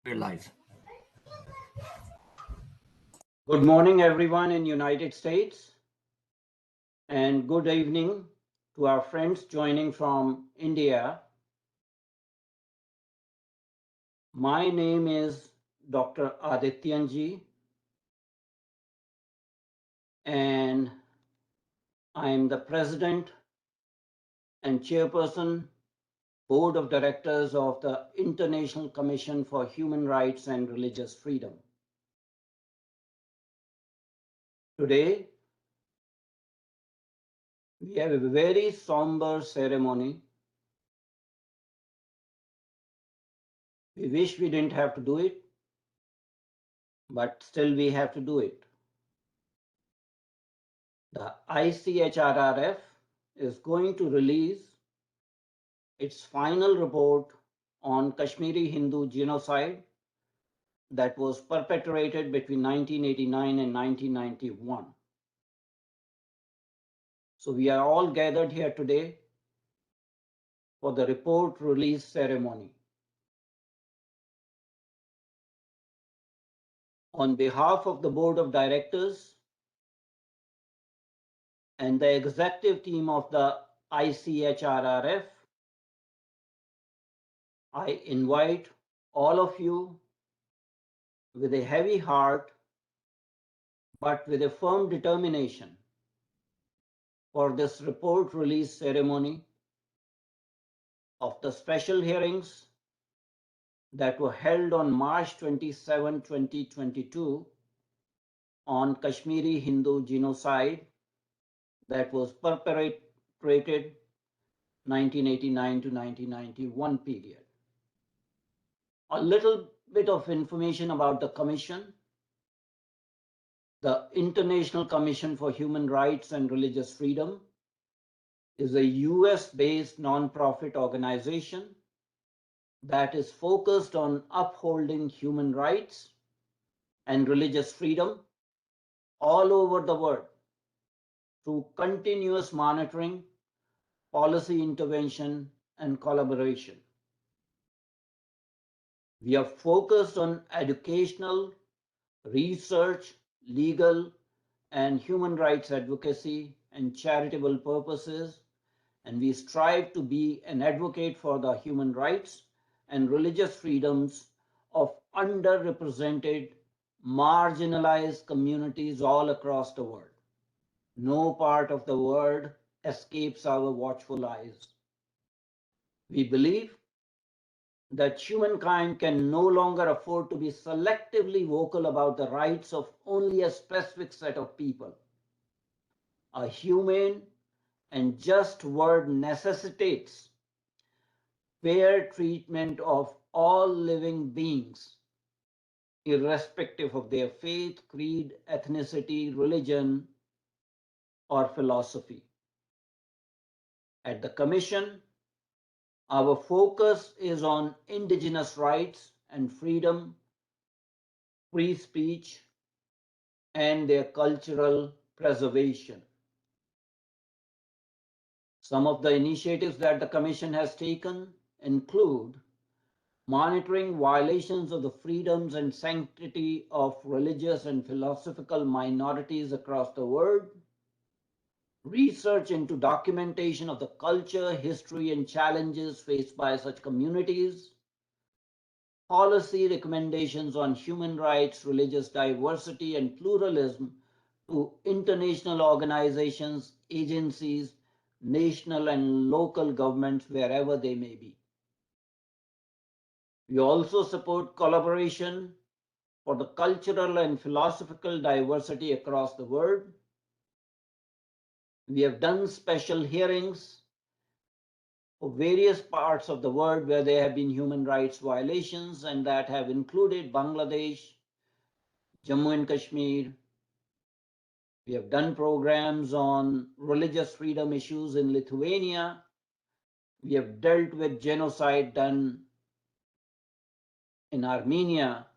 We're live. Good morning, everyone in United States, and good evening to our friends joining from India. My name is Dr. Adityanji, and I am the President and Chairperson, Board of Directors of the International Commission for Human Rights and Religious Freedom. Today, we have a very somber ceremony. We wish we didn't have to do it, but still we have to do it. The ICHRRF is going to release its final report on Kashmiri Hindu Genocide that was perpetrated between 1989 and 1991. So we are all gathered here today for the report release ceremony. On behalf of the Board of Directors and the executive team of the ICHRRF, I invite all of you with a heavy heart but with a firm determination for this report release ceremony of the special hearings that were held on March 27, 2022 on Kashmiri Hindu Genocide that was perpetrated 1989 to 1991 period. A little bit of information about the Commission. The International Commission for Human Rights and Religious Freedom is a US-based nonprofit organization that is focused on upholding human rights and religious freedom all over the world through continuous monitoring, policy intervention, and collaboration. We are focused on educational, research, legal, and human rights advocacy and charitable purposes, and we strive to be an advocate for the human rights and religious freedoms of underrepresented, marginalized communities all across the world. No part of the world escapes our watchful eyes. We believe that humankind can no longer afford to be selectively vocal about the rights of only a specific set of people. A humane and just world necessitates fair treatment of all living beings, irrespective of their faith, creed, ethnicity, religion, or philosophy. At the Commission, our focus is on indigenous rights and freedom, free speech, and their cultural preservation. Some of the initiatives that the Commission has taken include monitoring violations of the freedoms and sanctity of religious and philosophical minorities across the world, research into documentation of the culture, history, and challenges faced by such communities, policy recommendations on human rights, religious diversity, and pluralism to international organizations, agencies, national and local governments, wherever they may be. We also support collaboration for the cultural and philosophical diversity across the world. We have done special hearings for various parts of the world where there have been human rights violations, and that have included Bangladesh, Jammu and Kashmir. We have done programs on religious freedom issues in Lithuania. We have dealt with genocide done in Armenia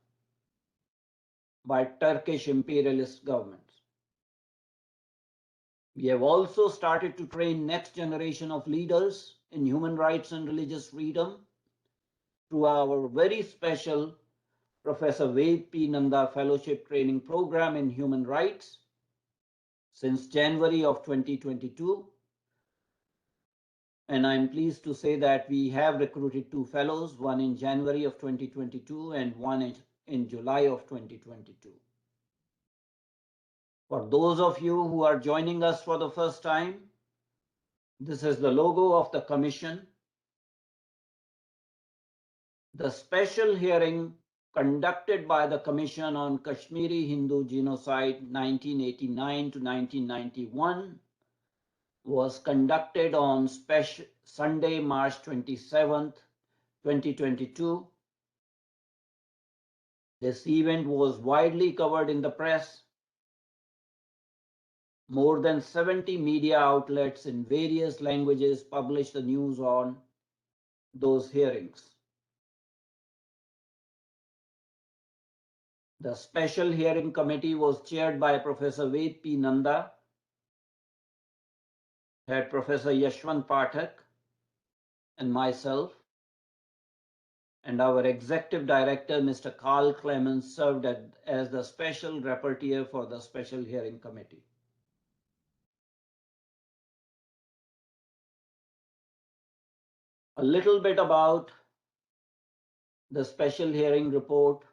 by Turkish imperialist governments. We have also started to train next generation of leaders in human rights and religious freedom through our very special Professor Ved P. Nanda Fellowship Training Program in Human Rights since January of 2022. And I'm pleased to say that we have recruited 2 fellows, one in January of 2022 and one in July of 2022. For those of you who are joining us for the first time, this is the logo of the commission. The special hearing conducted by the Commission on Kashmiri Hindu Genocide 1989 to 1991 was conducted on Sunday, March 27th, 2022. This event was widely covered in the press. More than 70 media outlets in various languages published the news on those hearings. The special hearing committee was chaired by Professor Ved P. Nanda, had Professor Yashwant Pathak, and myself, and our executive director, Mr. Carl Clemens, served as the special rapporteur for the special hearing committee. A little bit about the special hearing report.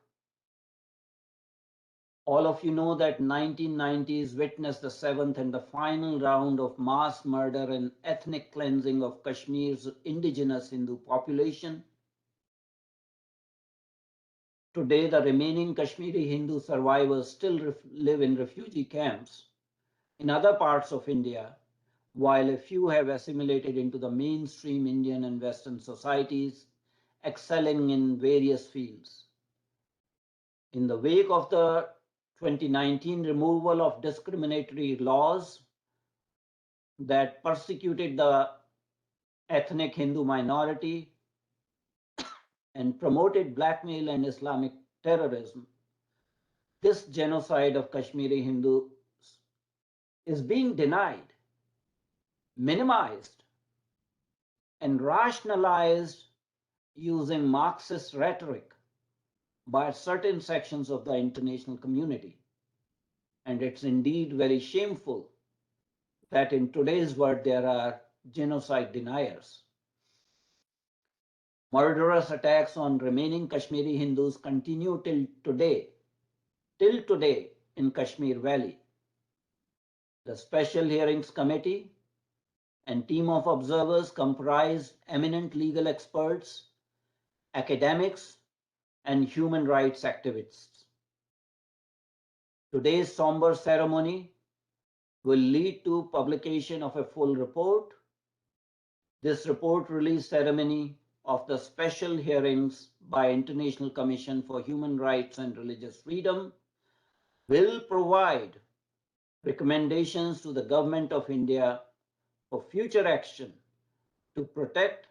All of you know that 1990s witnessed the 7th and the final round of mass murder and ethnic cleansing of Kashmir's indigenous Hindu population. Today, the remaining Kashmiri Hindu survivors still live in refugee camps in other parts of India, while a few have assimilated into the mainstream Indian and Western societies, excelling in various fields. In the wake of the 2019 removal of discriminatory laws that persecuted the ethnic Hindu minority and promoted blackmail and Islamic terrorism, this genocide of Kashmiri Hindus is being denied, minimized, and rationalized using Marxist rhetoric by certain sections of the international community. And it's indeed very shameful that in today's world there are genocide deniers. Murderous attacks on remaining Kashmiri Hindus continue till today in Kashmir Valley. The Special Hearings Committee and team of observers comprise eminent legal experts, academics, and human rights activists. Today's somber ceremony will lead to publication of a full report. This report release ceremony of the special hearings by International Commission for Human Rights and Religious Freedom will provide recommendations to the Government of India for future action to protect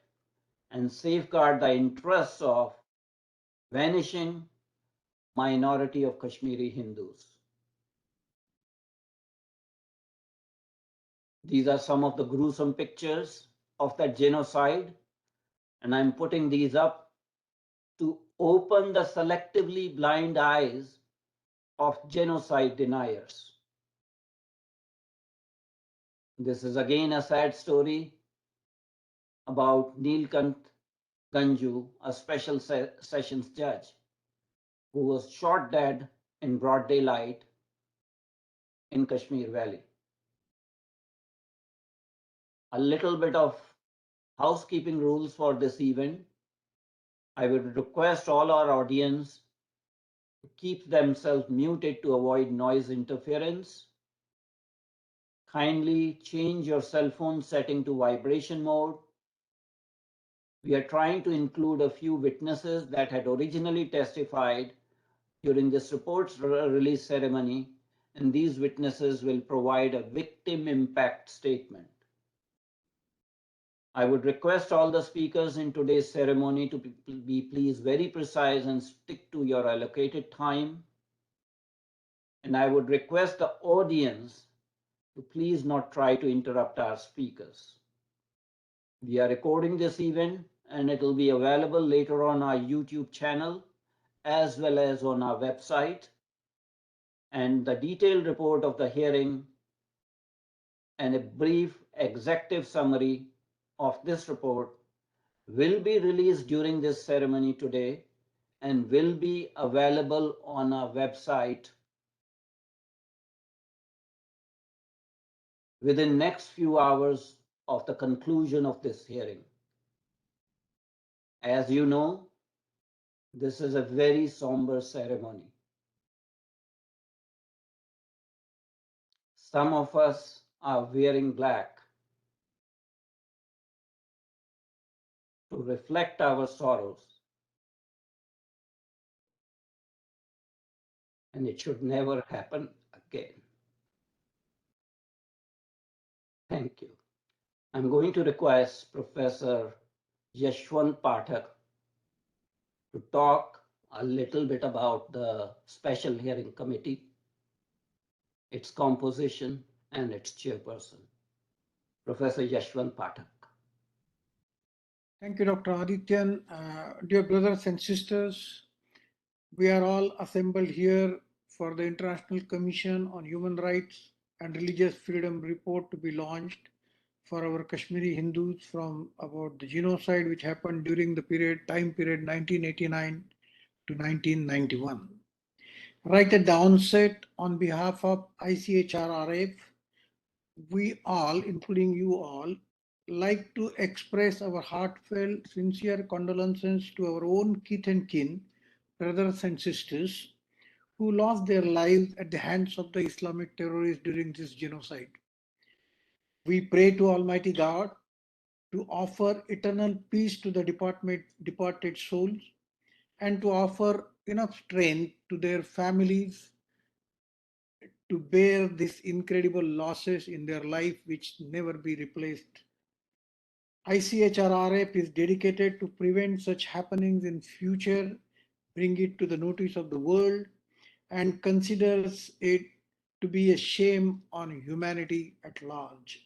and safeguard the interests of vanishing minority of Kashmiri Hindus. These are some of the gruesome pictures of that genocide, and I'm putting these up to open the selectively blind eyes of genocide deniers. This is again a sad story about Neelkant Ganju, a special sessions judge, who was shot dead in broad daylight in Kashmir Valley. A little bit of housekeeping rules for this event. I would request all our audience to keep themselves muted to avoid noise interference. Kindly change your cell phone setting to vibration mode. We are trying to include a few witnesses that had originally testified during this report's release ceremony, and these witnesses will provide a victim impact statement. I would request all the speakers in today's ceremony to be please very precise and stick to your allocated time. And I would request the audience to please not try to interrupt our speakers. We are recording this event and it will be available later on our YouTube channel as well as on our website. And the detailed report of the hearing and a brief executive summary of this report will be released during this ceremony today and will be available on our website within next few hours of the conclusion of this hearing. As you know, this is a very somber ceremony. Some of us are wearing black to reflect our sorrows, and it should never happen again. Thank you. I'm going to request Professor Yashwant Pathak to talk a little bit about the Special Hearing Committee, its composition, and its chairperson. Professor Yashwant Pathak. Thank you, Dr. Adityan. Dear brothers and sisters, we are all assembled here for the International Commission on Human Rights and Religious Freedom report to be launched for our Kashmiri Hindus from about the genocide which happened during the time period 1989 to 1991. Right at the onset, on behalf of ICHRRF, we all, including you all, like to express our heartfelt, sincere condolences to our own kith and kin, brothers and sisters, who lost their lives at the hands of the Islamic terrorists during this genocide. We pray to Almighty God to offer eternal peace to the departed souls and to offer enough strength to their families to bear these incredible losses in their life which never be replaced. ICHRRF is dedicated to prevent such happenings in future, bring it to the notice of the world, and considers it to be a shame on humanity at large.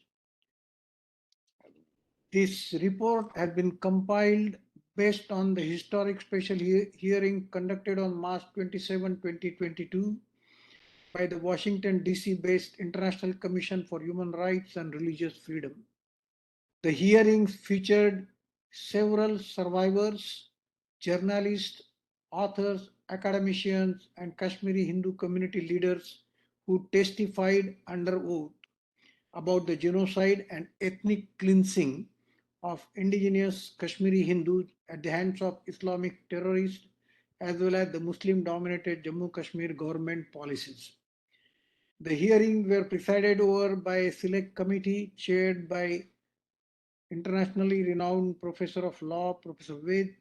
This report has been compiled based on the historic special hearing conducted on March 27, 2022 by the Washington, D.C. based International Commission for Human Rights and Religious Freedom. The hearings featured several survivors, journalists, authors, academicians, and Kashmiri Hindu community leaders who testified under oath about the genocide and ethnic cleansing of indigenous Kashmiri Hindus at the hands of Islamic terrorists, as well as the Muslim-dominated Jammu Kashmir government policies. The hearings were presided over by a select committee chaired by internationally renowned professor of law, Professor Ved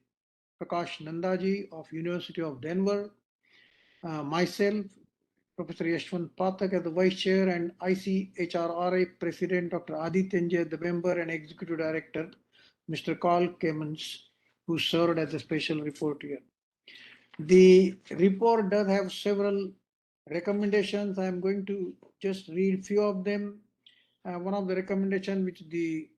Prakash Nandaji of University of Denver, myself, Professor Yashwant Pathak as the Vice Chair, and ICHRRF President Dr. Aditya, the member and Executive Director, Mr. Carl Clemens, who served as a special reporter. The report does have several recommendations. I am going to just read few of them. One of the recommendations which the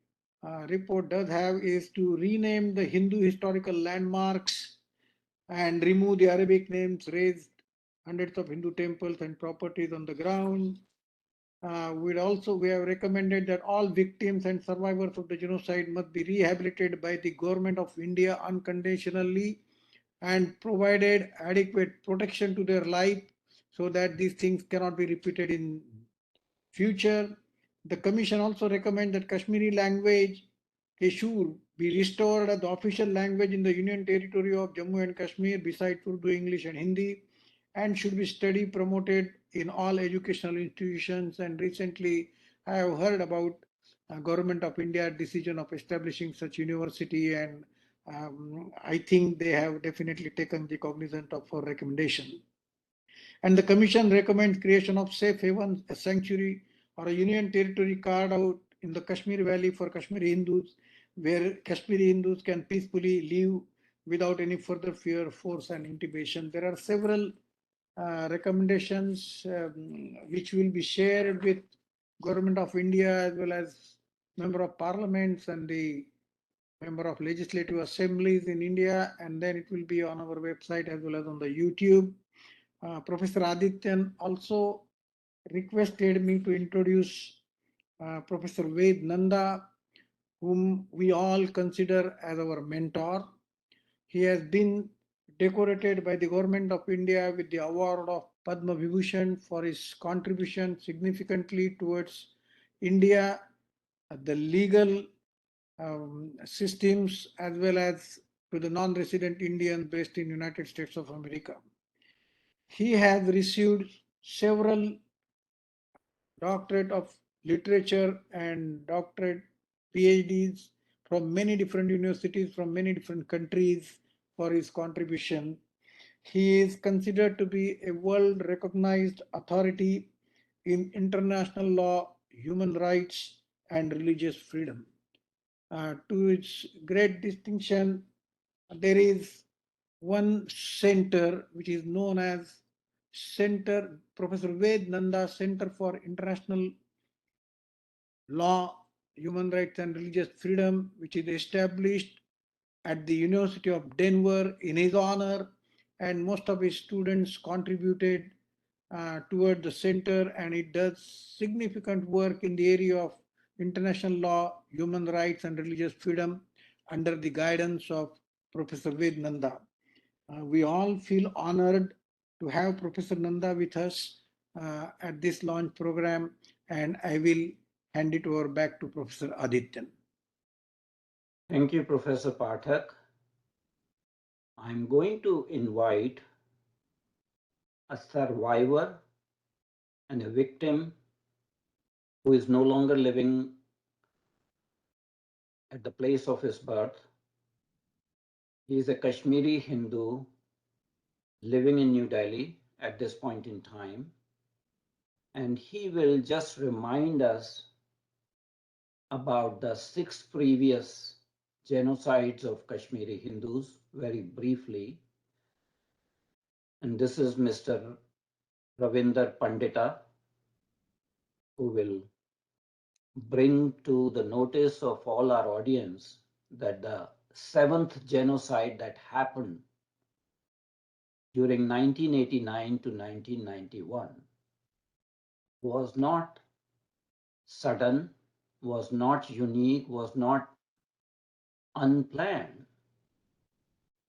report does have is to rename the Hindu historical landmarks and remove the Arabic names, raise hundreds of Hindu temples and properties on the ground. We have recommended that all victims and survivors of the genocide must be rehabilitated by the government of India unconditionally and provided adequate protection to their life so that these things cannot be repeated in future. The Commission also recommends that Kashmiri language should be restored as the official language in the Union Territory of Jammu and Kashmir besides Urdu, English and Hindi, and should be studied, promoted in all educational institutions. And recently I have heard about Government of India decision of establishing such university, and I think they have definitely taken the cognizance of our recommendation. And the Commission recommends creation of safe havens, a sanctuary or a union territory carved out in the Kashmir Valley for Kashmiri Hindus, where Kashmiri Hindus can peacefully live without any further fear, force and intimidation. There are several recommendations which will be shared with Government of India as well as Member of Parliaments and the member of legislative assemblies in India, and then it will be on our website as well as on the YouTube. Professor Adityan also requested me to introduce Professor Ved Nanda, whom we all consider as our mentor. He has been decorated by the Government of India with the award of Padma Vibhushan for his contribution significantly towards India, the legal systems, as well as to the non-resident Indians based in United States of America. He has received several doctorate of literature and doctorate PhDs from many different universities from many different countries for his contribution. He is considered to be a world recognized authority in international law, human rights, and religious freedom. To its great distinction, there is one center which is known as Center Professor Ved Nanda Center for International Law, Human Rights and Religious Freedom, which is established at the University of Denver in his honor, and most of his students contributed toward the center, and it does significant work in the area of international law, human rights, and religious freedom under the guidance of Professor Ved Nanda. We all feel honored to have Professor Nanda with us at this launch program, and I will hand it over back to Professor Adityan. Thank you, Professor Pathak. I'm going to invite a survivor and a victim who is no longer living at the place of his birth. He is a Kashmiri Hindu living in New Delhi at this point in time. And he will just remind us about the 6 previous genocides of Kashmiri Hindus very briefly. And this is Mr. Ravinder Pandita, who will bring to the notice of all our audience that the 7th genocide that happened during 1989 to 1991 was not sudden, was not unique, was not unplanned.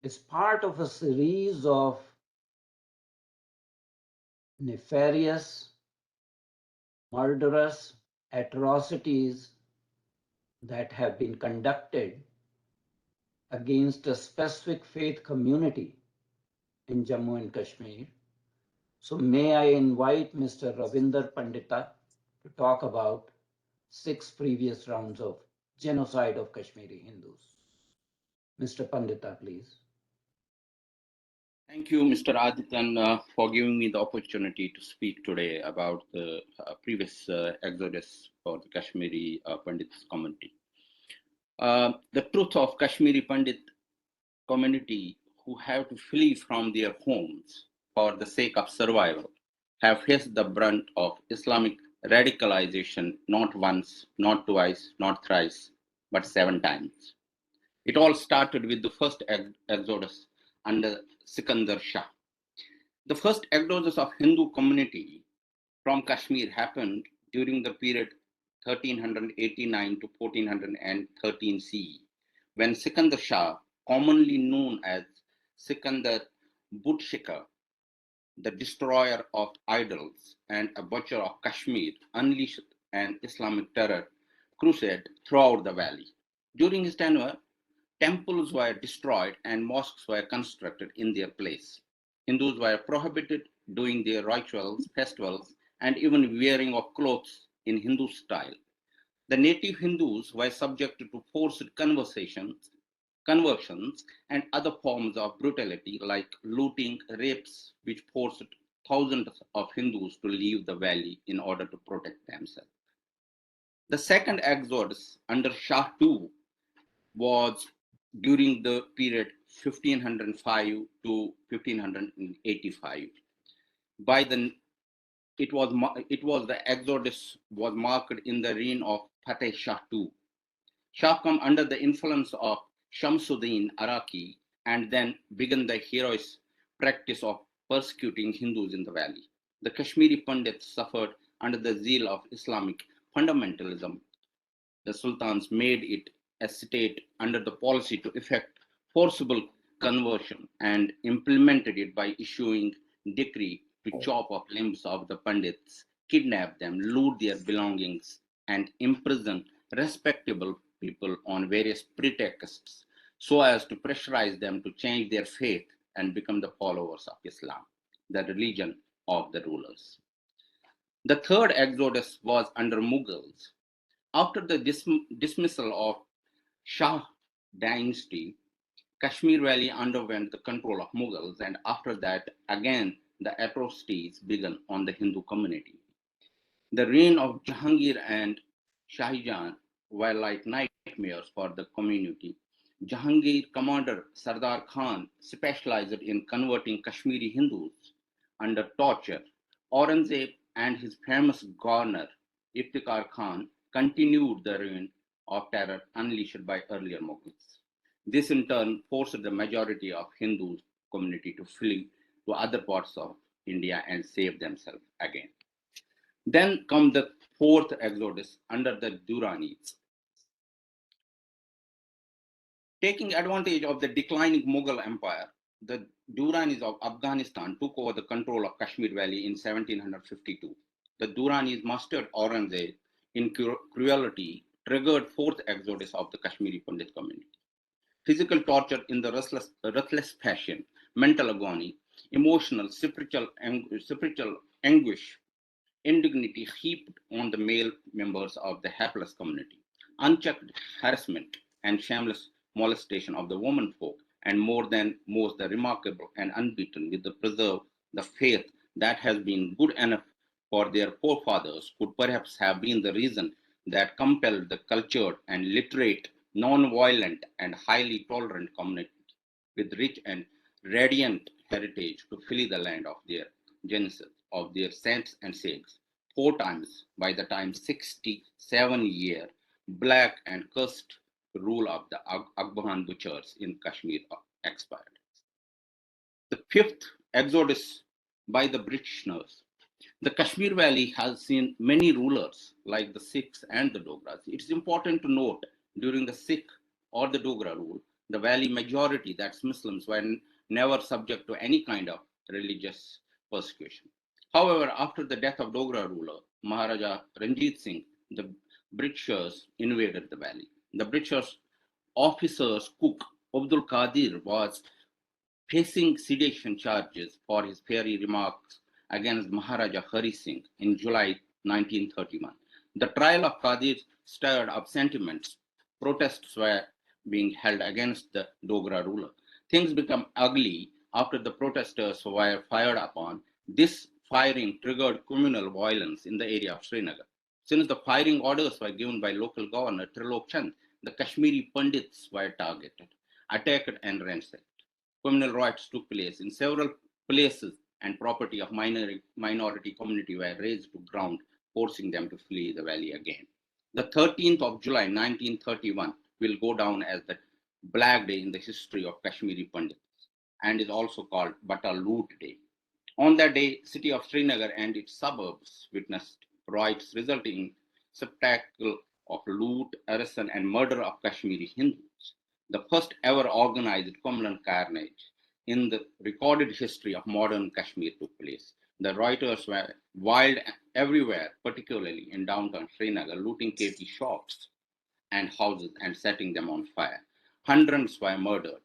It's part of a series of nefarious, murderous atrocities that have been conducted against a specific faith community in Jammu and Kashmir. So may I invite Mr. Ravinder Pandita to talk about 6 previous rounds of genocide of Kashmiri Hindus. Mr. Pandita, please. Thank you, Mr. Adityan, for giving me the opportunity to speak today about the previous exodus for the Kashmiri Pandits community. The truth of Kashmiri Pandit community who have to flee from their homes for the sake of survival have faced the brunt of Islamic radicalization not once, not twice, not thrice, but 7 times. It all started with the first exodus under Sikandar Shah. The first exodus of Hindu community from Kashmir happened during the period 1389 to 1413 CE, when Sikandar Shah, commonly known as Sikandar Butshikar, the destroyer of idols and a butcher of Kashmir, unleashed an Islamic terror crusade throughout the valley. During his tenure, temples were destroyed and mosques were constructed in their place. Hindus were prohibited doing their rituals, festivals, and even wearing of clothes in Hindu style. The native Hindus were subjected to forced conversions, and other forms of brutality like looting, rapes, which forced thousands of Hindus to leave the valley in order to protect themselves. The second exodus under Shah II was during the period 1505 to 1585. By the it was the exodus was marked in the reign of Fateh Shah II. Shah come under the influence of Shamsuddin Araki and then began the heroic practice of persecuting Hindus in the valley. The Kashmiri Pandits suffered under the zeal of Islamic fundamentalism. The sultans made it a state under the policy to effect forcible conversion and implemented it by issuing decree to chop off limbs of the Pandits, kidnap them, loot their belongings, and imprison respectable people on various pretexts so as to pressurize them to change their faith and become the followers of Islam, the religion of the rulers. The third exodus was under Mughals. After the dismissal of Shah dynasty, Kashmir Valley underwent the control of Mughals, and after that, again, the atrocities began on the Hindu community. The reign of Jahangir and Shahjahan were like nightmares for the community. Jahangir commander Sardar Khan specialized in converting Kashmiri Hindus under torture. Aurangzeb and his famous governor Iftikhar Khan continued the reign of terror unleashed by earlier Mughals. This in turn forced the majority of Hindu community to flee to other parts of India and save themselves again. Then come the fourth exodus under the Duranis. Taking advantage of the declining Mughal Empire, the Duranis of Afghanistan took over the control of Kashmir Valley in 1752. The Duranis mastered Aurangzeb in cruelty, triggered fourth exodus of the Kashmiri Pandit community. Physical torture in the ruthless fashion, mental agony, emotional, spiritual anguish, indignity heaped on the male members of the hapless community, unchecked harassment and shameless molestation of the women folk, and more than most the remarkable and unbeaten with the preserve the faith that has been good enough for their forefathers could perhaps have been the reason that compelled the cultured and literate, non-violent and highly tolerant community with rich and radiant heritage to flee the land of their genesis, of their saints and saints. Four times by the time 67-year black and cursed rule of the Afghan butchers in Kashmir expired. The fifth exodus by the Britishers. The Kashmir Valley has seen many rulers like the Sikhs and the Dogras. It's important to note during the Sikh or the Dogra rule, the valley majority, that's Muslims, were never subject to any kind of religious persecution. However, after the death of Dogra ruler Maharaja Ranjit Singh, the Britishers invaded the valley. The Britishers officer's cook Abdul Qadir was facing sedition charges for his fiery remarks against Maharaja Hari Singh in July 1931. The trial of Qadir stirred up sentiments. Protests were being held against the Dogra ruler. Things became ugly after the protesters were fired upon. This firing triggered communal violence in the area of Srinagar. Since the firing orders were given by local governor Trilok Chand, the Kashmiri Pandits were targeted, attacked and ransacked. Communal riots took place in several places and property of minority community were razed to ground, forcing them to flee the valley again. The 13th of July 1931 will go down as the Black Day in the history of Kashmiri Pandits and is also called Bata Loot Day. On that day, city of Srinagar and its suburbs witnessed riots resulting in spectacle of loot, arson and murder of Kashmiri Hindus, the first ever organized communal carnage in the recorded history of modern Kashmir took place. The rioters were wild everywhere, particularly in downtown Srinagar, looting KT shops and houses and setting them on fire. Hundreds were murdered,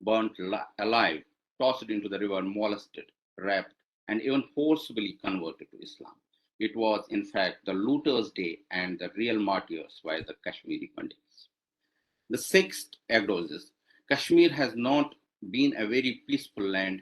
burnt alive, tossed into the river, molested, raped, and even forcibly converted to Islam. It was, in fact, the looters' day, and the real martyrs were the Kashmiri Pandits. The sixth exodus. Kashmir has not been a very peaceful land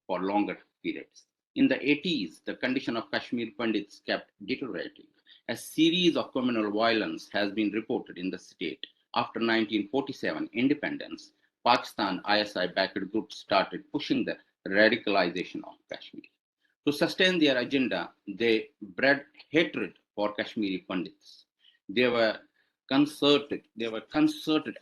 for longer periods. In the 80s, the condition of Kashmir Pandits kept deteriorating. A series of communal violence has been reported in the state. After 1947 independence, Pakistan ISI-backed groups started pushing the radicalization of Kashmir. To sustain their agenda, they bred hatred for Kashmiri Pandits. They were concerted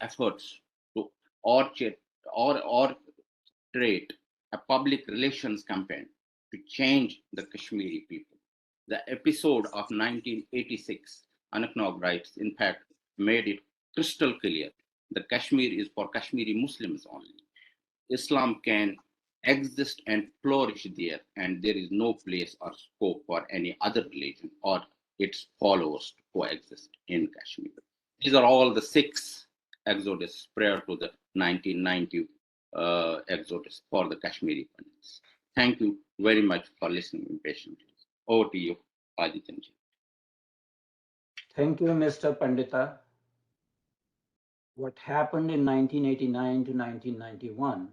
efforts to orchard or orchestrate a public relations campaign to change the Kashmiri people. The episode of 1986, Anaknog writes, in fact, made it crystal clear the Kashmir is for Kashmiri Muslims only. Islam can exist and flourish there, and there is no place or scope for any other religion or its followers to coexist in Kashmir. These are all the six exodus prior to the 1990 exodus for the Kashmiri Pandits. Thank you very much for listening patiently. Over to you, Adityanji. Thank you, Mr. Pandita. What happened in 1989 to 1991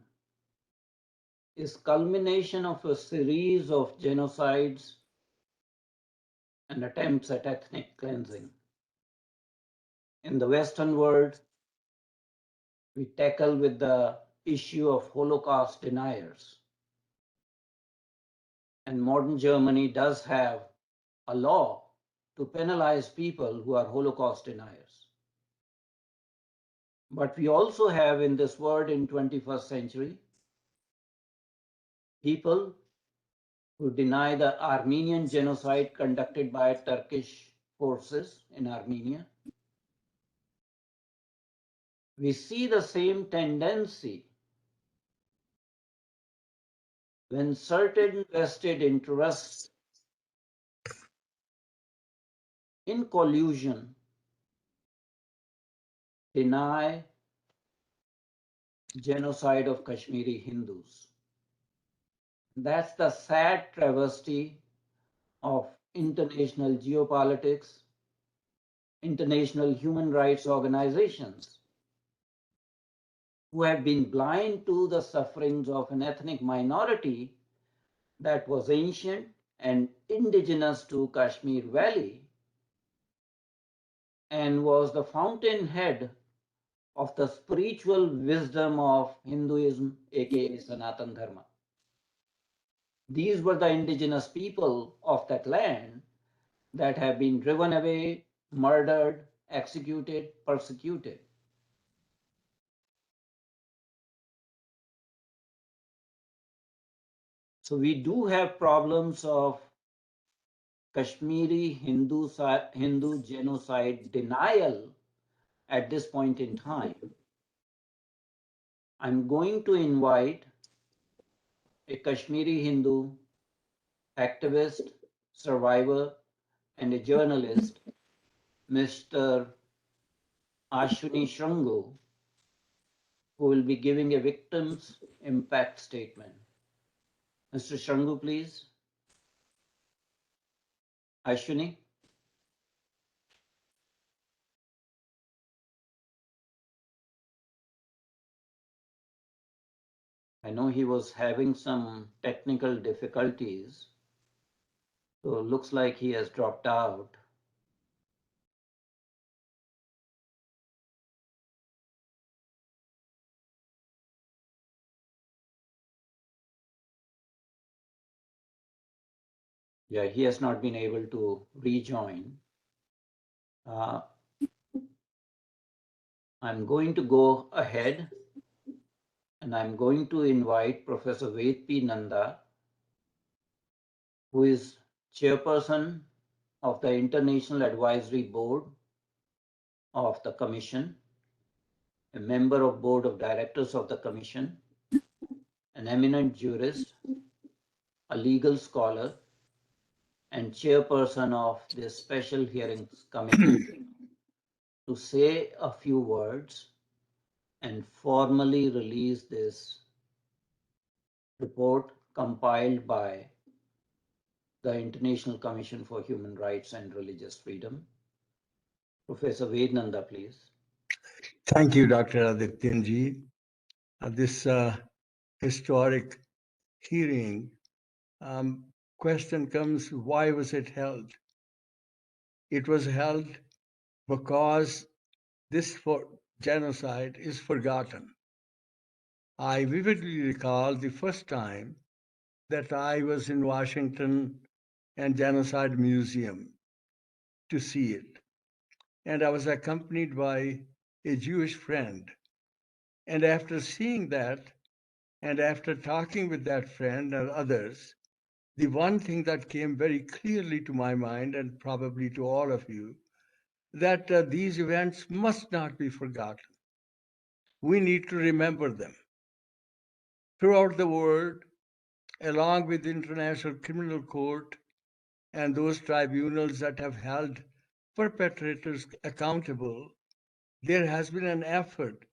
is culmination of a series of genocides and attempts at ethnic cleansing. In the Western world, we tackle with the issue of Holocaust deniers. And modern Germany does have a law to penalize people who are Holocaust deniers. But we also have in this world in 21st century, people who deny the Armenian genocide conducted by Turkish forces in Armenia. We see the same tendency when certain vested interests in collusion deny genocide of Kashmiri Hindus. That's the sad travesty of international geopolitics, international human rights organizations, who have been blind to the sufferings of an ethnic minority that was ancient and indigenous to Kashmir Valley and was the fountainhead of the spiritual wisdom of Hinduism, aka Sanatan Dharma. These were the indigenous people of that land that have been driven away, murdered, executed, persecuted. So we do have problems of Kashmiri Hindu genocide denial at this point in time. I'm going to invite a Kashmiri Hindu activist, survivor, and a journalist, Mr. Ashwini Shrangu, who will be giving a victim's impact statement. Mr. Shrangu, please. Ashwini. I know he was having some technical difficulties, so it looks like he has dropped out. Yeah, he has not been able to rejoin. I'm going to go ahead and I'm going to invite Professor Ved P. Nanda, who is chairperson of the International Advisory Board of the Commission, a member of Board of Directors of the Commission, an eminent jurist, a legal scholar, and chairperson of this Special Hearings Committee, to say a few words and formally release this report compiled by the International Commission for Human Rights and Religious Freedom. Professor Ved Nanda, please. Thank you, Dr. Adityanji. This historic hearing question comes, why was it held? It was held because this genocide is forgotten. I vividly recall the first time that I was in Washington and Genocide Museum to see it. and I was accompanied by a Jewish friend. And after seeing that, and after talking with that friend and others, the one thing that came very clearly to my mind, and probably to all of you, that these events must not be forgotten. We need to remember them. Throughout the world, along with the International Criminal Court and those tribunals that have held perpetrators accountable, there has been an effort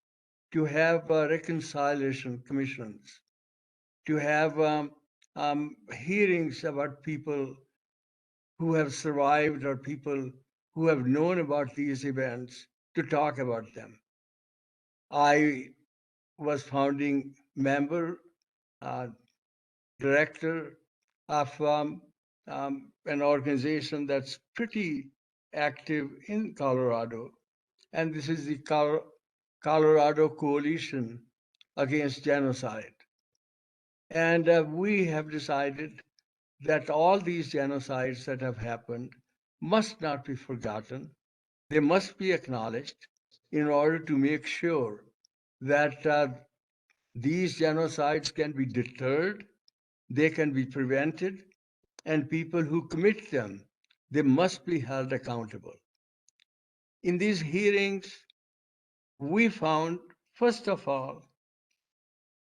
to have reconciliation commissions, to have hearings about people who have survived or people who have known about these events to talk about them. I was founding member, uh, director of an organization that's pretty active in Colorado, and this is the Colorado Coalition Against Genocide. And we have decided that all these genocides that have happened must not be forgotten. They must be acknowledged in order to make sure that these genocides can be deterred, they can be prevented, and people who commit them, they must be held accountable. In these hearings, we found, first of all,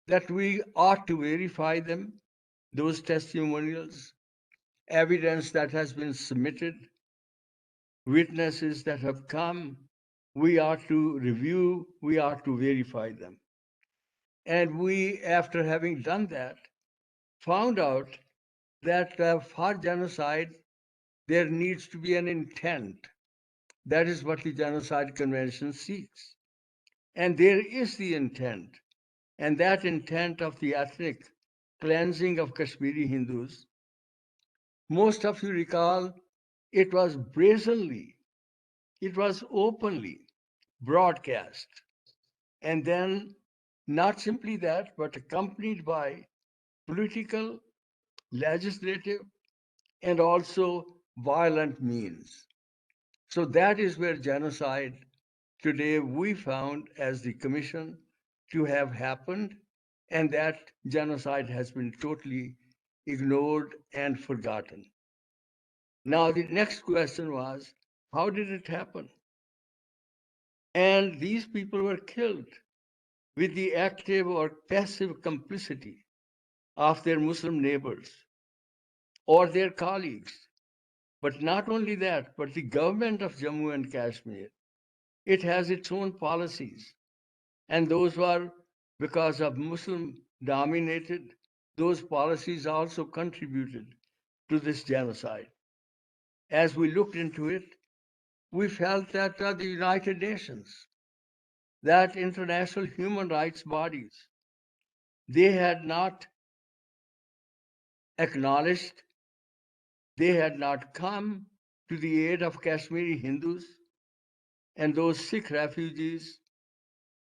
that we ought to verify them, those testimonials, evidence that has been submitted, witnesses that have come, we ought to review, we ought to verify them. And we, after having done that, found out that for genocide, there needs to be an intent. That is what the Genocide Convention seeks. And there is the intent. And that intent of the ethnic cleansing of Kashmiri Hindus, most of you recall, it was brazenly, it was openly broadcast. And then not simply that, but accompanied by political, legislative, and also violent means. So that is where genocide today we found as the commission to have happened, and that genocide has been totally ignored and forgotten. Now, the next question was, how did it happen? And these people were killed with the active or passive complicity of their Muslim neighbors or their colleagues. But not only that, but the government of Jammu and Kashmir, it has its own policies. And those were, because of Muslim dominated, those policies also contributed to this genocide. As we looked into it, we felt that the United Nations, that international human rights bodies, they had not acknowledged, they had not come to the aid of Kashmiri Hindus and those Sikh refugees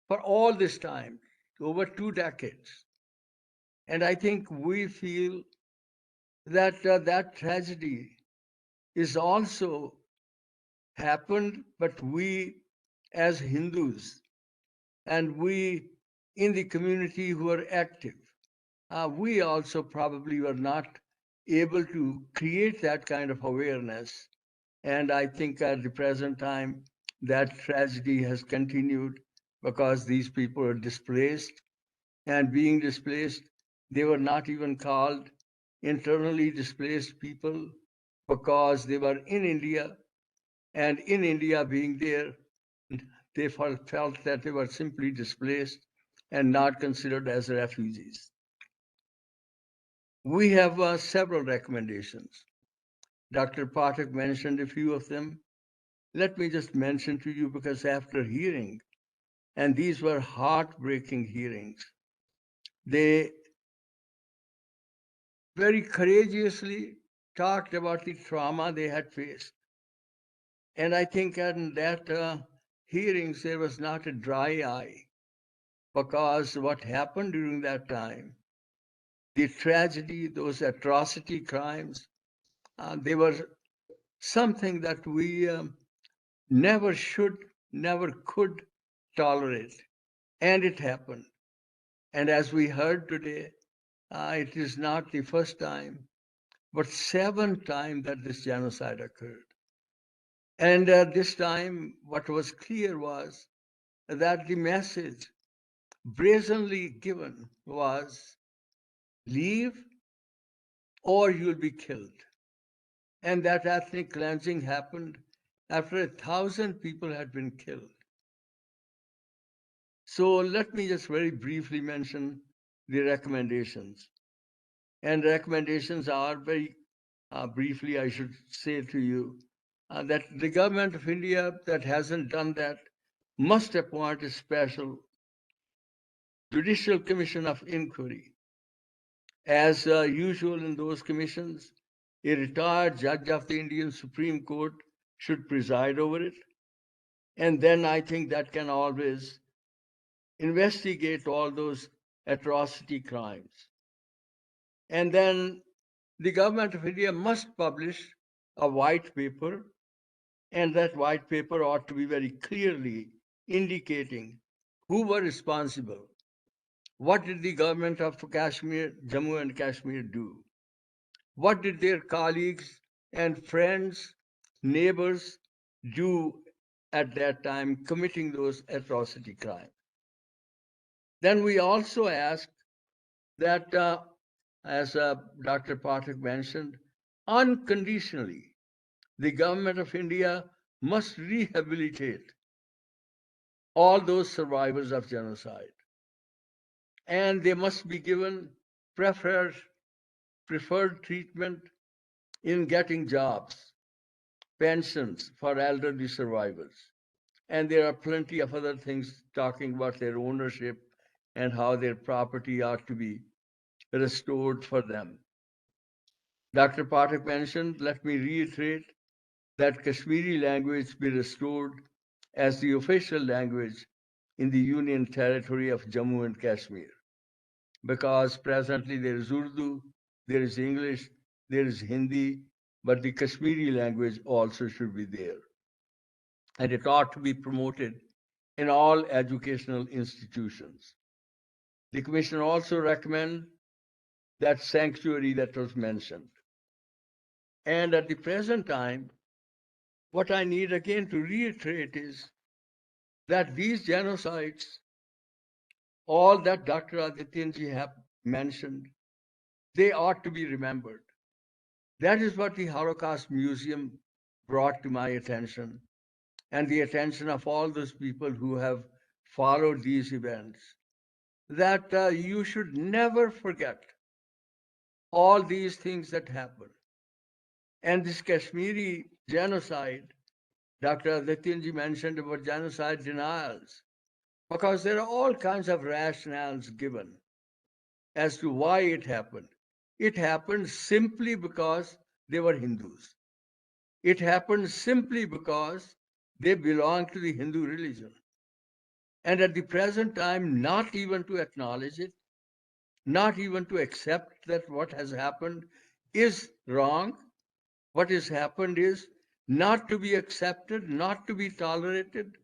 for all this time, over 2 decades. And I think we feel that that tragedy is also happened, but we as Hindus and we in the community who are active, we also probably were not able to create that kind of awareness. And I think at the present time, that tragedy has continued because these people are displaced. And being displaced, they were not even called internally displaced people because they were in India. And in India, being there, they felt that they were simply displaced and not considered as refugees. We have several recommendations. Dr. Pathak mentioned a few of them. Let me just mention to you, because after hearing, and these were heartbreaking hearings, they very courageously talked about the trauma they had faced. And I think in that hearings, there was not a dry eye, because what happened during that time, the tragedy, those atrocity crimes, they were something that we never should, never could tolerate. And it happened. And as we heard today, it is not the first time, but 7th time that this genocide occurred. And this time, what was clear was that the message brazenly given was leave or you'll be killed. And that ethnic cleansing happened after 1,000 people had been killed. So let me just very briefly mention the recommendations. And recommendations are very briefly, I should say to you, that the government of India that hasn't done that must appoint a special judicial commission of inquiry. As usual in those commissions, a retired judge of the Indian Supreme Court should preside over it. And then I think that can always investigate all those atrocity crimes. And then the government of India must publish a white paper, and that white paper ought to be very clearly indicating who were responsible. What did the government of Kashmir, Jammu and Kashmir do? What did their colleagues and friends, neighbors do at that time committing those atrocity crimes? Then we also ask that, as Dr. Pathak mentioned, unconditionally, the government of India must rehabilitate all those survivors of genocide. And they must be given preferred treatment in getting jobs, pensions for elderly survivors. And there are plenty of other things talking about their ownership and how their property ought to be restored for them. Dr. Pathak mentioned, let me reiterate, that Kashmiri language be restored as the official language in the Union Territory of Jammu and Kashmir. Because presently there is Urdu, there is English, there is Hindi, but the Kashmiri language also should be there. And it ought to be promoted in all educational institutions. The Commission also recommends that sanctuary that was mentioned. And at the present time, what I need again to reiterate is that these genocides, all that Dr. Adityanji have mentioned, they ought to be remembered. That is what the Holocaust Museum brought to my attention and the attention of all those people who have followed these events, that you should never forget all these things that happened. And this Kashmiri genocide, Dr. Adityanji mentioned about genocide denials, because there are all kinds of rationales given as to why it happened. It happened simply because they were Hindus. It happened simply because they belonged to the Hindu religion. And at the present time, not even to acknowledge it, not even to accept that what has happened is wrong. What has happened is not to be accepted, not to be tolerated.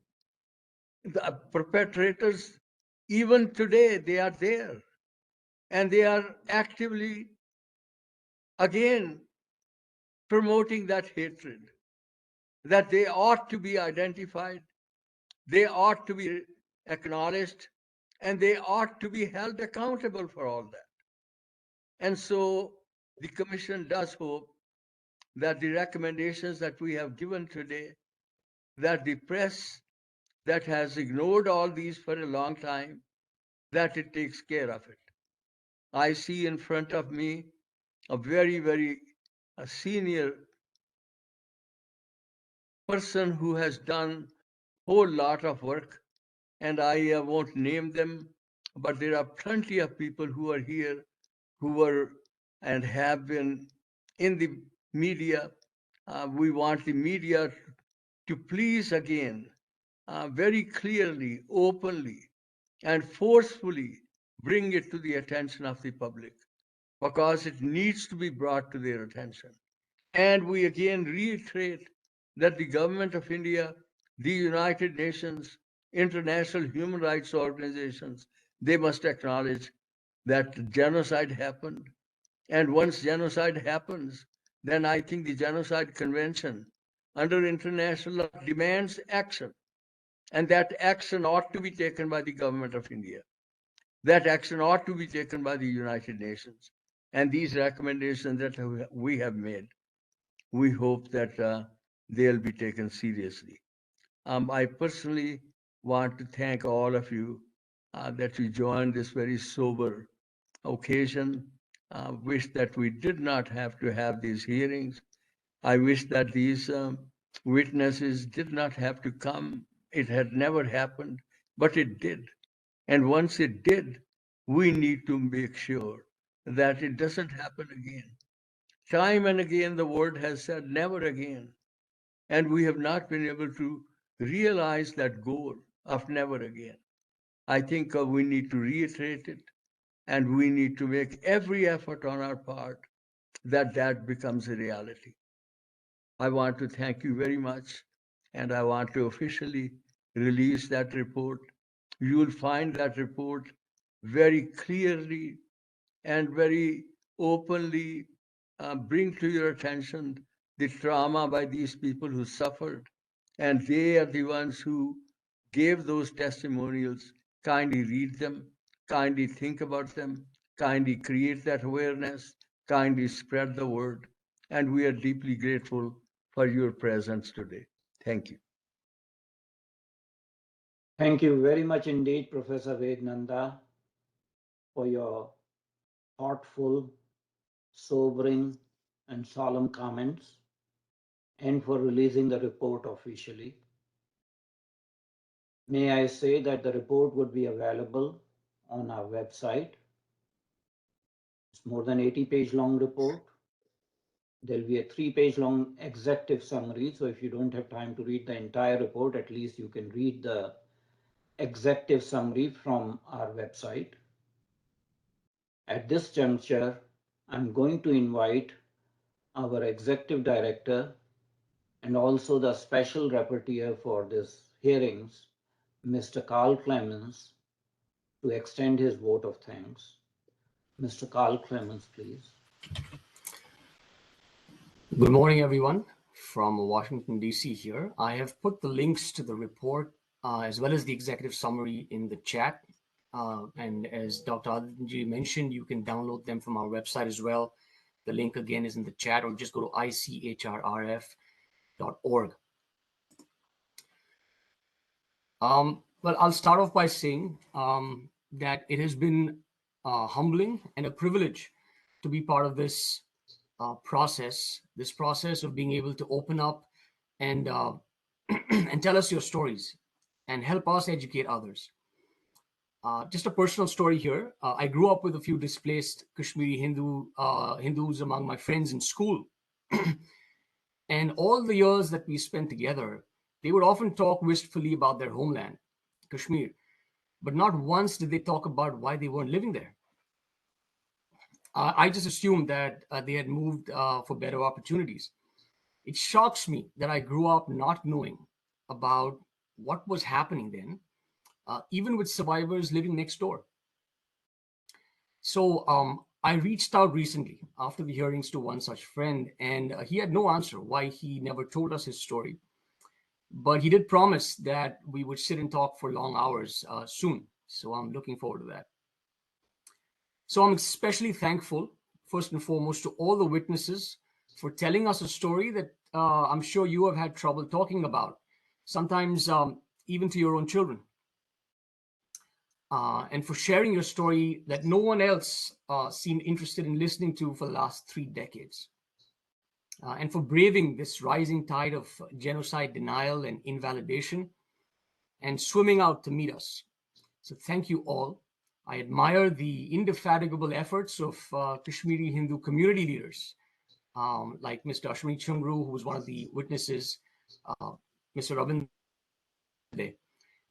The perpetrators, even today, they are there. And they are actively, again, promoting that hatred, that they ought to be identified, they ought to be acknowledged, and they ought to be held accountable for all that. And so the Commission does hope that the recommendations that we have given today, that the press that has ignored all these for a long time, that it takes care of it. I see in front of me a very, very senior person who has done a whole lot of work, and I won't name them, but there are plenty of people who are here who were and have been in the media. We want the media to please again, very clearly, openly, and forcefully bring it to the attention of the public, because it needs to be brought to their attention. And we again reiterate that the government of India the United Nations, international human rights organizations, they must acknowledge that genocide happened. And once genocide happens, then I think the Genocide Convention under international law demands action. And that action ought to be taken by the government of India. That action ought to be taken by the United Nations. And these recommendations that we have made, we hope that they'll be taken seriously. I personally want to thank all of you that you joined this very sober occasion. Wish that we did not have to have these hearings. I wish that these witnesses did not have to come. It had never happened, but it did. And once it did, we need to make sure that it doesn't happen again. Time and again, the word has said never again. And we have not been able to realize that goal of never again. I think we need to reiterate it, and we need to make every effort on our part that that becomes a reality. I want to thank you very much, and I want to officially release that report. You will find that report very clearly and very openly bring to your attention the trauma by these people who suffered. And they are the ones who gave those testimonials. Kindly read them, kindly think about them, kindly create that awareness, kindly spread the word. And we are deeply grateful for your presence today. Thank you. Thank you very much indeed, Professor Vednanda, for your thoughtful, sobering, and solemn comments, and for releasing the report officially. May I say that the report would be available on our website. It's more than 80-page long report. There'll be a 3-page long executive summary. So if you don't have time to read the entire report, at least you can read the executive summary from our website. At this juncture, I'm going to invite our executive director and also the special rapporteur for this hearings, Mr. Carl Clemens, to extend his vote of thanks. Mr. Carl Clemens, please. Good morning, everyone, from Washington, D.C. here. I have put the links to the report as well as the executive summary in the chat. And as Dr. Adanji mentioned, you can download them from our website as well. The link again is in the chat, or just go to ICHRRF.org. Well, I'll start off by saying that it has been humbling and a privilege to be part of this process of being able to open up and and tell us your stories and help us educate others. Just a personal story here. I grew up with a few displaced Kashmiri Hindus among my friends in school. And all the years that we spent together, they would often talk wistfully about their homeland, Kashmir, but not once did they talk about why they weren't living there. I just assumed that they had moved for better opportunities. It shocks me that I grew up not knowing about what was happening then, even with survivors living next door. So I reached out recently after the hearings to one such friend, and he had no answer why he never told us his story. But he did promise that we would sit and talk for long hours soon. So I'm looking forward to that. So I'm especially thankful, first and foremost, to all the witnesses for telling us a story that I'm sure you have had trouble talking about, sometimes even to your own children. And for sharing your story that no one else seemed interested in listening to for the last 3 decades. And for braving this rising tide of genocide denial and invalidation and swimming out to meet us. So thank you all. I admire the indefatigable efforts of Kashmiri Hindu community leaders, like Mr. Ashwini Chungru, who was one of the witnesses, Mr. Ravindra.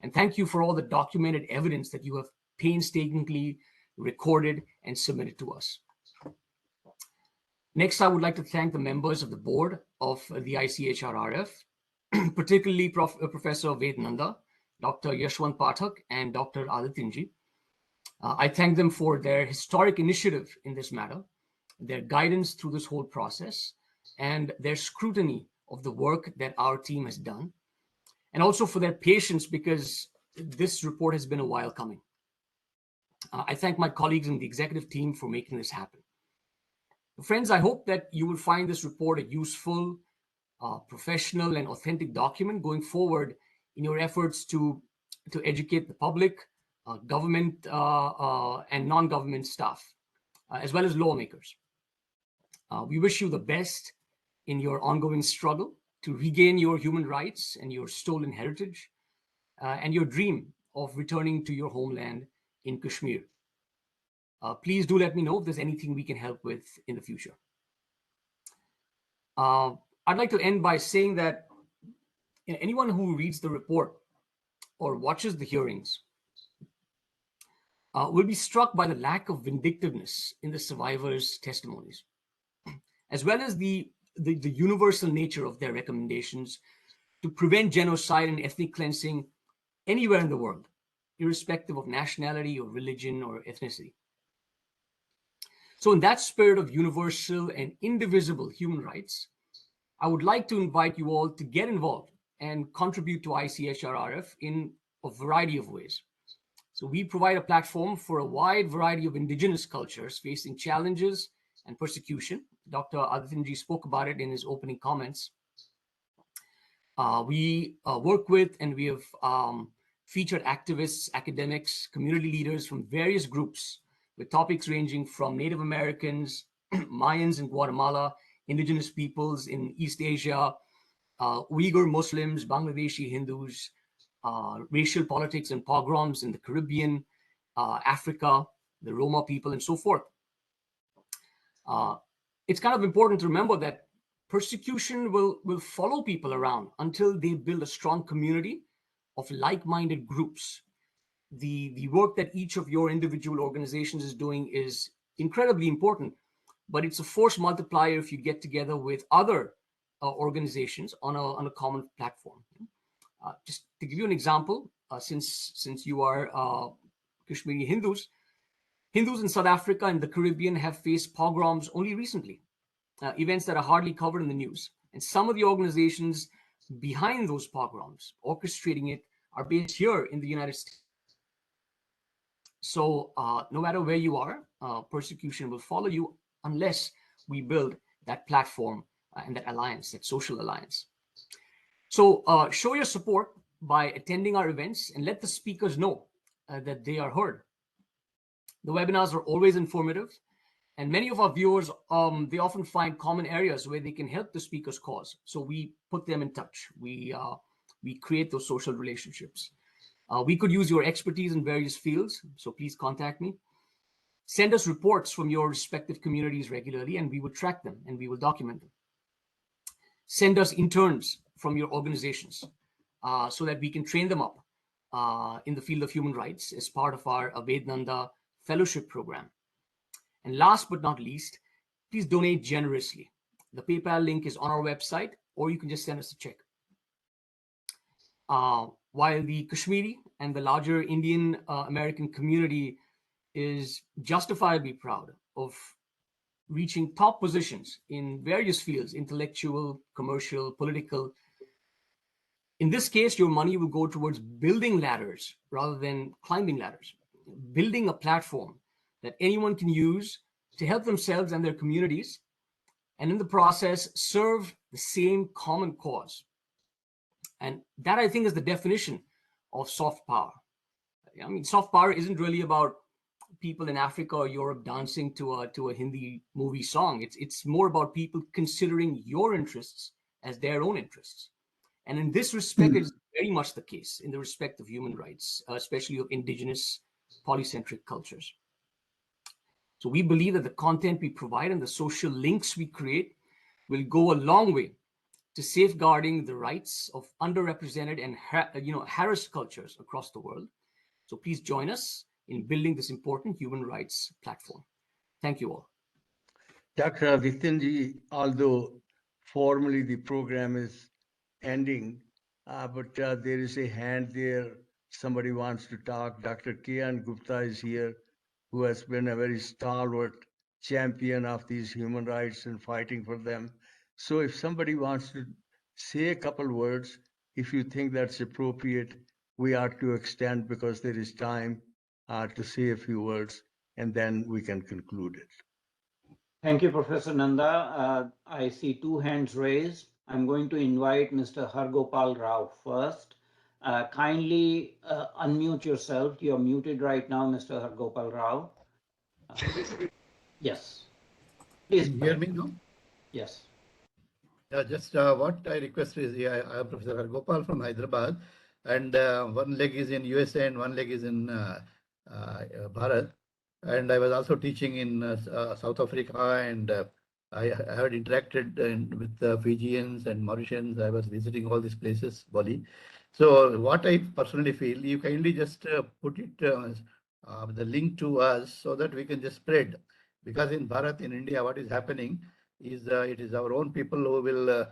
And thank you for all the documented evidence that you have painstakingly recorded and submitted to us. Next, I would like to thank the members of the board of the ICHRRF particularly Professor Vednanda, Dr. Yashwant Pathak, and Dr. Adityanji. I thank them for their historic initiative in this matter, their guidance through this whole process, and their scrutiny of the work that our team has done, and also for their patience because this report has been a while coming. I thank my colleagues in the executive team for making this happen. Friends, I hope that you will find this report a useful, professional, and authentic document going forward in your efforts to educate the public, government and non-government staff, as well as lawmakers. We wish you the best in your ongoing struggle to regain your human rights and your stolen heritage, and your dream of returning to your homeland in Kashmir. Please do let me know if there's anything we can help with in the future. I'd like to end by saying that anyone who reads the report or watches the hearings will be struck by the lack of vindictiveness in the survivors' testimonies, as well as the universal nature of their recommendations to prevent genocide and ethnic cleansing anywhere in the world, irrespective of nationality or religion or ethnicity. So in that spirit of universal and indivisible human rights, I would like to invite you all to get involved and contribute to ICHRRF in a variety of ways. So we provide a platform for a wide variety of indigenous cultures facing challenges and persecution. Dr. Adityanji spoke about it in his opening comments. We work with and we have featured activists, academics, community leaders from various groups with topics ranging from Native Americans, Mayans in Guatemala, indigenous peoples in East Asia, Uyghur Muslims, Bangladeshi Hindus, racial politics and pogroms in the Caribbean, Africa, the Roma people, and so forth. It's kind of important to remember that persecution will follow people around until they build a strong community of like-minded groups. The work that each of your individual organizations is doing is incredibly important, but it's a force multiplier if you get together with other organizations on a common platform. Just to give you an example, since you are Kashmiri Hindus in South Africa and the Caribbean have faced pogroms only recently, events that are hardly covered in the news. And some of the organizations behind those pogroms, orchestrating it, are based here in the United States. So no matter where you are, persecution will follow you unless we build that platform and that alliance, that social alliance. So show your support by attending our events and let the speakers know that they are heard. The webinars are always informative, and many of our viewers, they often find common areas where they can help the speaker's cause. So we put them in touch. We create those social relationships. We could use your expertise in various fields, so please contact me. Send us reports from your respective communities regularly, and we will track them and we will document them. Send us interns from your organizations so that we can train them up in the field of human rights as part of our Vednanda Fellowship Program. And last but not least, please donate generously. The PayPal link is on our website, or you can just send us a check. While the Kashmiri and the larger Indian American community is justifiably proud of reaching top positions in various fields, intellectual, commercial, political, in this case, your money will go towards building ladders rather than climbing ladders, building a platform that anyone can use to help themselves and their communities, and in the process, serve the same common cause. And that, I think, is the definition of soft power. I mean, soft power isn't really about people in Africa or Europe dancing to a Hindi movie song. It's more about people considering your interests as their own interests. And in this respect, it's very much the case in the respect of human rights, especially of indigenous polycentric cultures. So we believe that the content we provide and the social links we create will go a long way to safeguarding the rights of underrepresented and harassed cultures across the world. So please join us in building this important human rights platform. Thank you all. Dr. Adityanji, although formally the program is ending, but there is a hand there. Somebody wants to talk. Dr. Kian Gupta is here, who has been a very stalwart champion of these human rights and fighting for them. So if somebody wants to say a couple words, if you think that's appropriate, we ought to extend because there is time to say a few words, and then we can conclude it. Thank you, Professor Nanda. I see two hands raised. I'm going to invite Mr. Hargopal Rao first. Kindly unmute yourself. You're muted right now, Mr. Hargopal Rao. Yes. Please. Can you hear me now? Yes. Yeah, just what I request is, I am Professor Gopal from Hyderabad, and one leg is in USA and one leg is in Bharat. And I was also teaching in South Africa, and I had interacted with Fijians and Mauritians. I was visiting all these places, Bali. So what I personally feel, you kindly just put it, the link to us so that we can just spread. Because in Bharat, in India, what is happening is it is our own people who will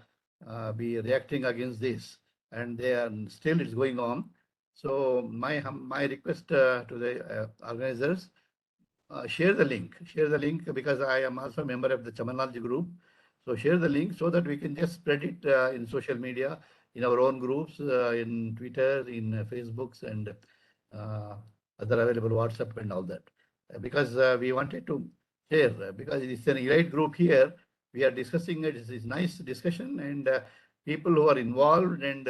be reacting against this, and they are still it's going on. So my request to the organizers, share the link because I am also a member of the Chamanalji group. So share the link so that we can just spread it in social media, in our own groups, in Twitter, in Facebooks, and other available WhatsApp and all that. Because we wanted to share, because it's an elite group here. We are discussing it. It's a nice discussion, and people who are involved and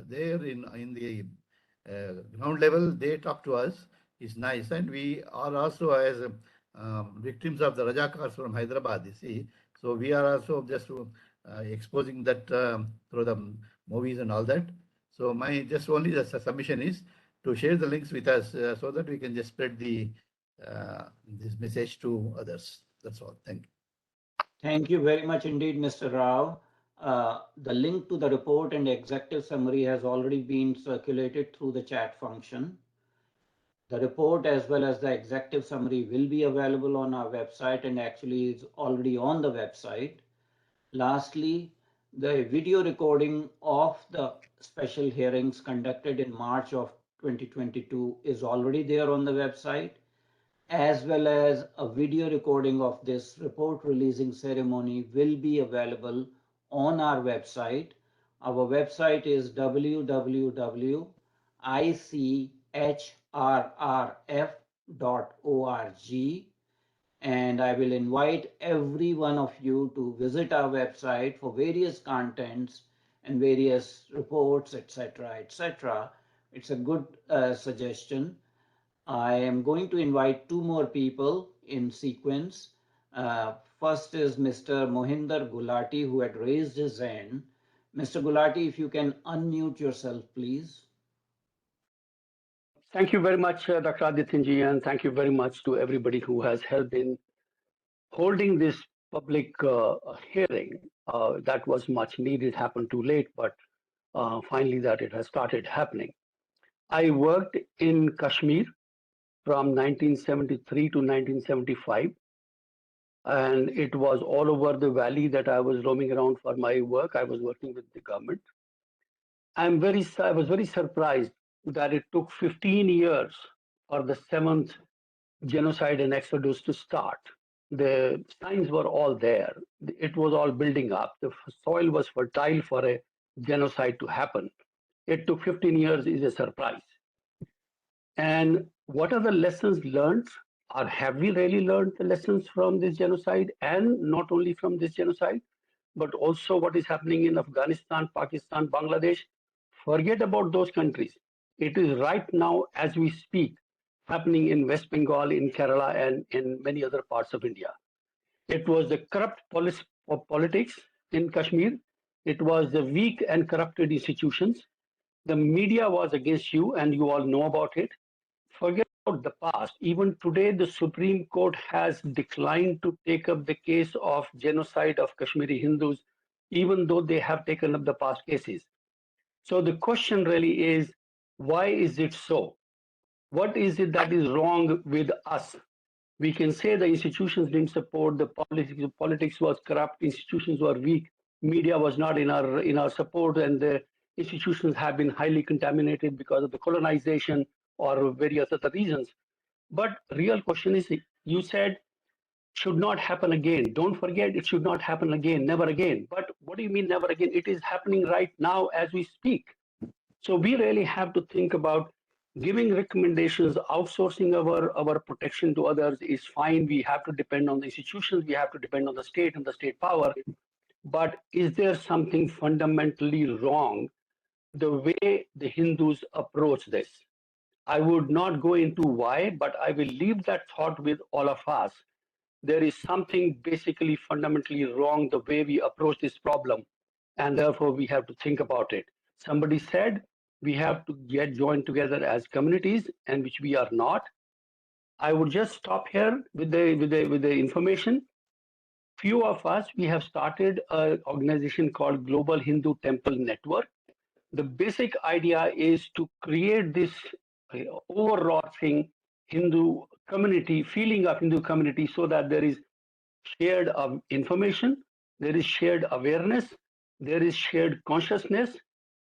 there in the ground level, they talk to us. Is nice, and we are also as victims of the Rajakars from Hyderabad, you see. So we are also just exposing that through the movies and all that. So my just only the submission is to share the links with us so that we can just spread the this message to others. That's all. Thank you. Thank you very much indeed, Mr. Rao. The link to the report and executive summary has already been circulated through the chat function. The report as well as the executive summary will be available on our website and actually is already on the website. Lastly, the video recording of the special hearings conducted in March of 2022 is already there on the website, as well as a video recording of this report releasing ceremony will be available on our website. Our website is www.ICHRRF.org, and I will invite every one of you to visit our website for various contents and various reports, etc., etc. It's a good suggestion. I am going to invite two more people in sequence. First is Mr. Mohinder Gulati, who had raised his hand. Mr. Gulati, if you can unmute yourself, please. Thank you very much, Dr. Adityanji, and thank you very much to everybody who has helped in holding this public hearing. That was much needed, happened too late, but finally that it has started happening. I worked in Kashmir from 1973 to 1975. And it was all over the valley that I was roaming around for my work. I was working with the government. I was very surprised that it took 15 years for the 7th genocide and exodus to start. The signs were all there. It was all building up. The soil was fertile for a genocide to happen. It took 15 years is a surprise. And what are the lessons learned? Or have we really learned the lessons from this genocide? And not only from this genocide, but also what is happening in Afghanistan, Pakistan, Bangladesh. Forget about those countries. It is right now, as we speak, happening in West Bengal, in Kerala, and in many other parts of India. It was the corrupt politics in Kashmir. It was the weak and corrupted institutions. The media was against you, and you all know about it. Forget about the past. Even today, the Supreme Court has declined to take up the case of genocide of Kashmiri Hindus, even though they have taken up the past cases. So the question really is, why is it so? What is it that is wrong with us? We can say the institutions didn't support, the politics was corrupt, institutions were weak. media was not in our support, and the institutions have been highly contaminated because of the colonization or various other reasons. But real question is, you said should not happen again. Don't forget, it should not happen again, never again. But what do you mean never again? It is happening right now as we speak. So we really have to think about giving recommendations. Outsourcing our protection to others is fine. We have to depend on the institutions. We have to depend on the state and the state power. But is there something fundamentally wrong the way the Hindus approach this? I would not go into why, but I will leave that thought with all of us. There is something basically fundamentally wrong the way we approach this problem, and therefore we have to think about it. Somebody said we have to get joined together as communities, and which we are not. I would just stop here with the information. Few of us, we have started an organization called Global Hindu Temple Network. The basic idea is to create this overall thing, Hindu community, feeling of Hindu community, so that there is shared information, there is shared awareness, there is shared consciousness,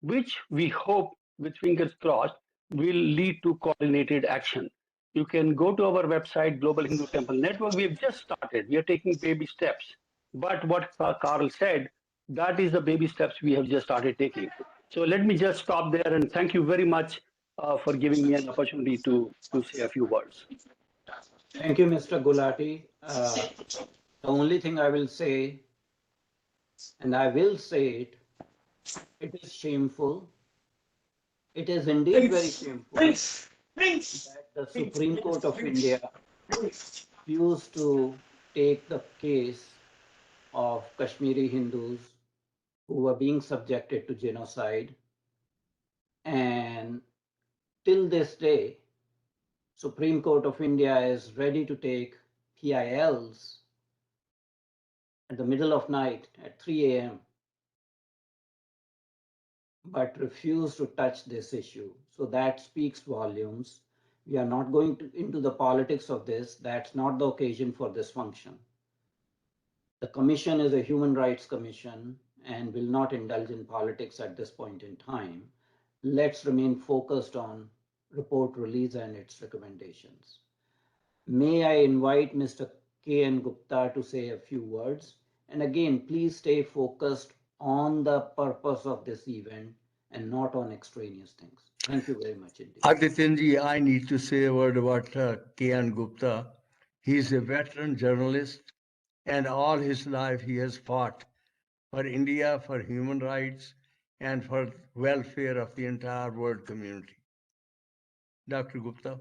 which we hope, with fingers crossed, will lead to coordinated action. You can go to our website, Global Hindu Temple Network. We've just started. We are taking baby steps. But what Carl said, that is the baby steps we have just started taking. So let me just stop there, and thank you very much for giving me an opportunity to say a few words. Thank you, Mr. Gulati. The only thing I will say, and I will say it, it is shameful. It is indeed very shameful that the Supreme Court of India refused to take the case of Kashmiri Hindus who were being subjected to genocide. And till this day, Supreme Court of India is ready to take PILs at the middle of night at 3 a.m. but refuse to touch this issue. So that speaks volumes. We are not going into the politics of this. That's not the occasion for this function. The commission is a human rights commission and will not indulge in politics at this point in time. Let's remain focused on report release and its recommendations. May I invite Mr. K.N. Gupta to say a few words? And again, please stay focused on the purpose of this event and not on extraneous things. Thank you very much indeed. Adityanji, I need to say a word about K.N. Gupta. He's a veteran journalist, and all his life he has fought for India, for human rights, and for welfare of the entire world community. Dr. Gupta.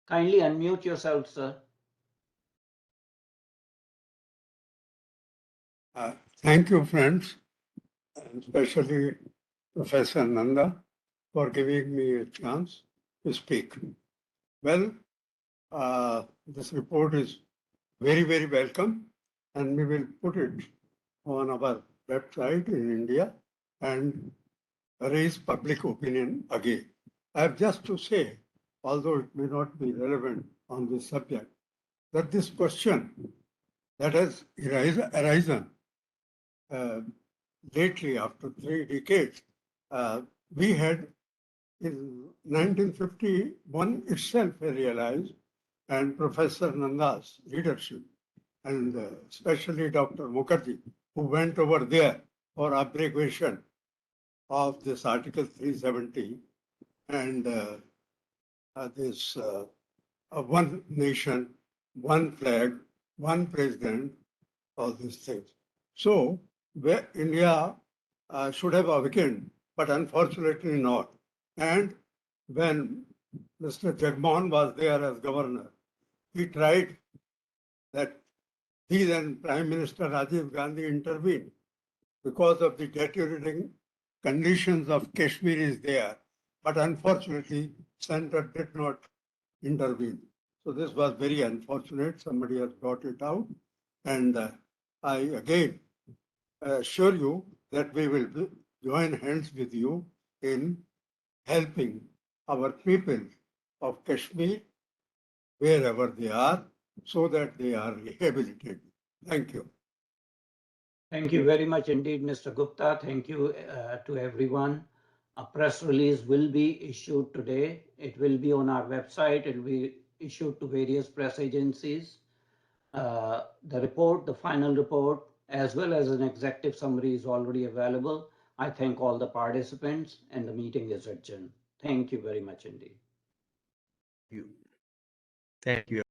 Kindly unmute yourself, sir. Thank you, friends, and especially Professor Nanda, for giving me a chance to speak. Well, this report is very, very welcome, and we will put it on our website in India and raise public opinion again. I have just to say, although it may not be relevant on this subject, that this question that has arisen lately, after 3 decades, we had in 1951 itself realized, and Professor Nanda's leadership, and especially Dr. Mukherjee, who went over there for abrogation of this Article 370 and this one nation, one flag, one president, all these things. So where India should have awakened, but unfortunately not. And when Mr. Jagmohan was there as governor, he tried that he then Prime Minister Rajiv Gandhi intervened because of the deteriorating conditions of Kashmiris there. But unfortunately, center did not intervene. So this was very unfortunate. Somebody has brought it out. And I again assure you that we will join hands with you in helping our people of Kashmir wherever they are so that they are rehabilitated. Thank you. Thank you very much indeed, Mr. Gupta. Thank you to everyone. A press release will be issued today. It will be on our website. It will be issued to various press agencies. The report, the final report, as well as an executive summary is already available. I thank all the participants and the meeting is adjourned. Thank you very much indeed. You. Thank you.